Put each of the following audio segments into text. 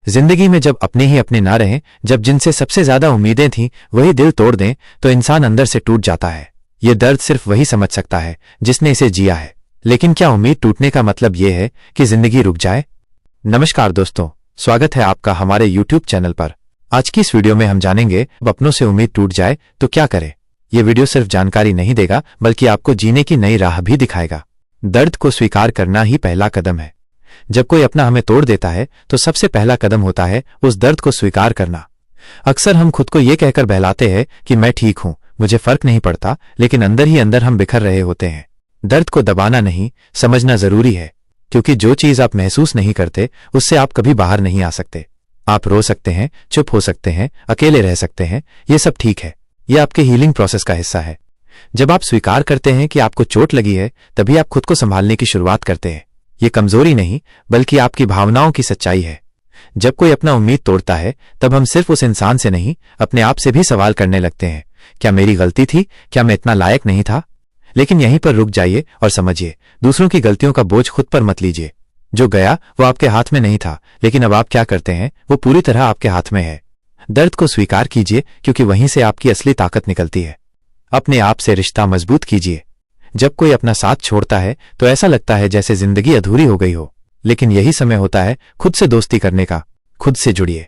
जिंदगी में जब अपने ही अपने ना रहें, जब जिनसे सबसे ज्यादा उम्मीदें थीं वही दिल तोड़ दें, तो इंसान अंदर से टूट जाता है। ये दर्द सिर्फ वही समझ सकता है जिसने इसे जिया है। लेकिन क्या उम्मीद टूटने का मतलब ये है कि जिंदगी रुक जाए? नमस्कार दोस्तों, स्वागत है आपका हमारे YouTube चैनल पर। आज की इस वीडियो में हम जानेंगे अपनों से उम्मीद टूट जाए तो क्या करें। ये वीडियो सिर्फ जानकारी नहीं देगा बल्कि आपको जीने की नई राह भी दिखाएगा। दर्द को स्वीकार करना ही पहला कदम है। जब कोई अपना हमें तोड़ देता है तो सबसे पहला कदम होता है उस दर्द को स्वीकार करना। अक्सर हम खुद को ये कहकर बहलाते हैं कि मैं ठीक हूं, मुझे फर्क नहीं पड़ता, लेकिन अंदर ही अंदर हम बिखर रहे होते हैं। दर्द को दबाना नहीं, समझना जरूरी है, क्योंकि जो चीज आप महसूस नहीं करते उससे आप कभी बाहर नहीं आ सकते। आप रो सकते हैं, चुप हो सकते हैं, अकेले रह सकते हैं, ये सब ठीक है। ये आपके हीलिंग प्रोसेस का हिस्सा है। जब आप स्वीकार करते हैं कि आपको चोट लगी है, तभी आप खुद को संभालने की शुरुआत करते हैं। ये कमजोरी नहीं बल्कि आपकी भावनाओं की सच्चाई है। जब कोई अपना उम्मीद तोड़ता है तब हम सिर्फ उस इंसान से नहीं, अपने आप से भी सवाल करने लगते हैं। क्या मेरी गलती थी? क्या मैं इतना लायक नहीं था? लेकिन यहीं पर रुक जाइए और समझिए, दूसरों की गलतियों का बोझ खुद पर मत लीजिए। जो गया वो आपके हाथ में नहीं था, लेकिन अब आप क्या करते हैं वो पूरी तरह आपके हाथ में है। दर्द को स्वीकार कीजिए, क्योंकि वहीं से आपकी असली ताकत निकलती है। अपने आप से रिश्ता मजबूत कीजिए। जब कोई अपना साथ छोड़ता है तो ऐसा लगता है जैसे जिंदगी अधूरी हो गई हो, लेकिन यही समय होता है खुद से दोस्ती करने का। खुद से जुड़िए।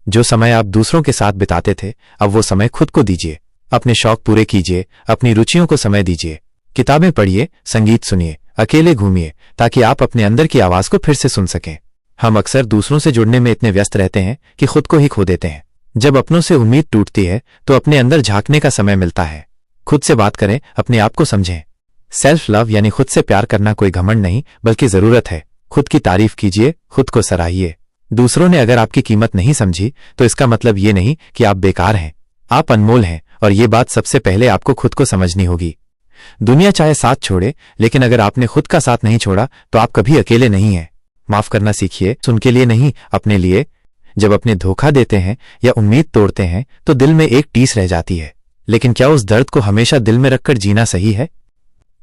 जो समय आप दूसरों के साथ बिताते थे, अब वो समय खुद को दीजिए। अपने शौक पूरे कीजिए, अपनी रुचियों को समय दीजिए। किताबें पढ़िए, संगीत सुनिए, अकेले घूमिए, ताकि आप अपने अंदर की आवाज को फिर से सुन सकें। हम अक्सर दूसरों से जुड़ने में इतने व्यस्त रहते हैं कि खुद को ही खो देते हैं। जब अपनों से उम्मीद टूटती है तो अपने अंदर झांकने का समय मिलता है। खुद से बात करें, अपने आप को समझें। सेल्फ लव यानी खुद से प्यार करना कोई घमंड नहीं बल्कि जरूरत है। खुद की तारीफ कीजिए, खुद को सराहिए। दूसरों ने अगर आपकी कीमत नहीं समझी तो इसका मतलब ये नहीं कि आप बेकार हैं। आप अनमोल हैं, और ये बात सबसे पहले आपको खुद को समझनी होगी। दुनिया चाहे साथ छोड़े, लेकिन अगर आपने खुद का साथ नहीं छोड़ा तो आप कभी अकेले नहीं हैं। माफ करना सीखिए, उनके लिए नहीं, अपने लिए। जब अपने धोखा देते हैं या उम्मीद तोड़ते हैं तो दिल में एक टीस रह जाती है, लेकिन क्या उस दर्द को हमेशा दिल में रखकर जीना सही है?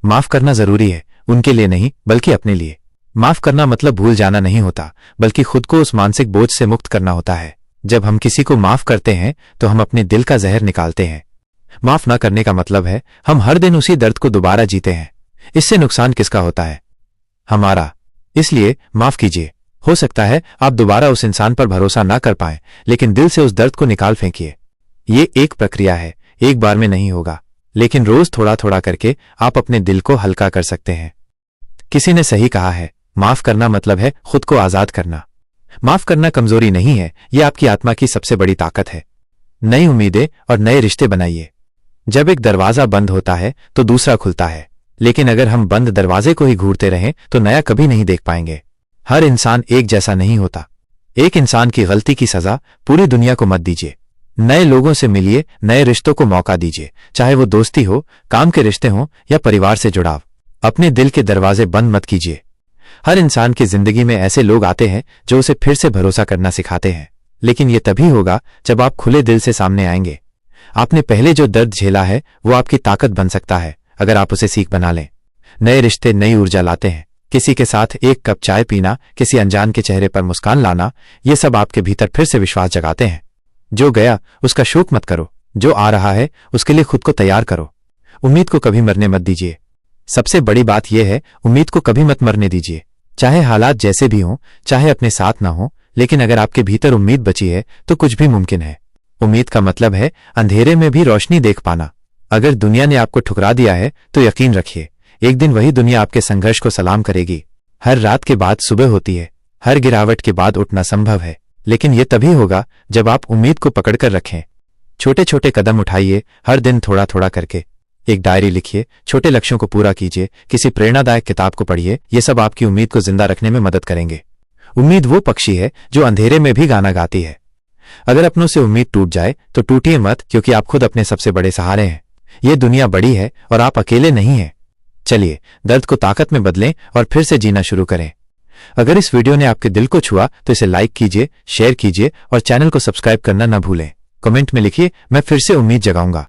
माफ करना जरूरी है, उनके लिए नहीं बल्कि अपने लिए। माफ करना मतलब भूल जाना नहीं होता, बल्कि खुद को उस मानसिक बोझ से मुक्त करना होता है। जब हम किसी को माफ करते हैं तो हम अपने दिल का जहर निकालते हैं। माफ न करने का मतलब है हम हर दिन उसी दर्द को दोबारा जीते हैं। इससे नुकसान किसका होता है? हमारा। इसलिए माफ कीजिए। हो सकता है आप दोबारा उस इंसान पर भरोसा ना कर पाएं, लेकिन दिल से उस दर्द को निकाल फेंकिए। ये एक प्रक्रिया है, एक बार में नहीं होगा, लेकिन रोज थोड़ा थोड़ा करके आप अपने दिल को हल्का कर सकते हैं। किसी ने सही कहा है, माफ करना मतलब है खुद को आजाद करना। माफ करना कमजोरी नहीं है, यह आपकी आत्मा की सबसे बड़ी ताकत है। नई उम्मीदें और नए रिश्ते बनाइए। जब एक दरवाजा बंद होता है तो दूसरा खुलता है, लेकिन अगर हम बंद दरवाजे को ही घूरते रहें तो नया कभी नहीं देख पाएंगे। हर इंसान एक जैसा नहीं होता। एक इंसान की गलती की सजा पूरी दुनिया को मत दीजिए। नए लोगों से मिलिए, नए रिश्तों को मौका दीजिए, चाहे वो दोस्ती हो, काम के रिश्ते हों या परिवार से जुड़ाव। अपने दिल के दरवाजे बंद मत कीजिए। हर इंसान की जिंदगी में ऐसे लोग आते हैं जो उसे फिर से भरोसा करना सिखाते हैं, लेकिन ये तभी होगा जब आप खुले दिल से सामने आएंगे। आपने पहले जो दर्द झेला है वो आपकी ताकत बन सकता है, अगर आप उसे सीख बना लें। नए रिश्ते नई ऊर्जा लाते हैं। किसी के साथ एक कप चाय पीना, किसी अनजान के चेहरे पर मुस्कान लाना, ये सब आपके भीतर फिर से विश्वास जगाते हैं। जो गया उसका शोक मत करो, जो आ रहा है उसके लिए खुद को तैयार करो। उम्मीद को कभी मरने मत दीजिए। सबसे बड़ी बात यह है, उम्मीद को कभी मत मरने दीजिए। चाहे हालात जैसे भी हों, चाहे अपने साथ ना हो, लेकिन अगर आपके भीतर उम्मीद बची है तो कुछ भी मुमकिन है। उम्मीद का मतलब है अंधेरे में भी रोशनी देख पाना। अगर दुनिया ने आपको ठुकरा दिया है तो यकीन रखिए, एक दिन वही दुनिया आपके संघर्ष को सलाम करेगी। हर रात के बाद सुबह होती है, हर गिरावट के बाद उठना संभव है, लेकिन यह तभी होगा जब आप उम्मीद को पकड़कर रखें। छोटे छोटे कदम उठाइए, हर दिन थोड़ा थोड़ा करके। एक डायरी लिखिए, छोटे लक्ष्यों को पूरा कीजिए, किसी प्रेरणादायक किताब को पढ़िए। ये सब आपकी उम्मीद को जिंदा रखने में मदद करेंगे। उम्मीद वो पक्षी है जो अंधेरे में भी गाना गाती है। अगर अपनों से उम्मीद टूट जाए तो टूटिए मत, क्योंकि आप खुद अपने सबसे बड़े सहारे हैं। ये दुनिया बड़ी है और आप अकेले नहीं हैं। चलिए, दर्द को ताकत में बदलें और फिर से जीना शुरू करें। अगर इस वीडियो ने आपके दिल को छुआ तो इसे लाइक कीजिए, शेयर कीजिए और चैनल को सब्सक्राइब करना न भूलें। कमेंट में लिखिए, मैं फिर से उम्मीद जगाऊंगा।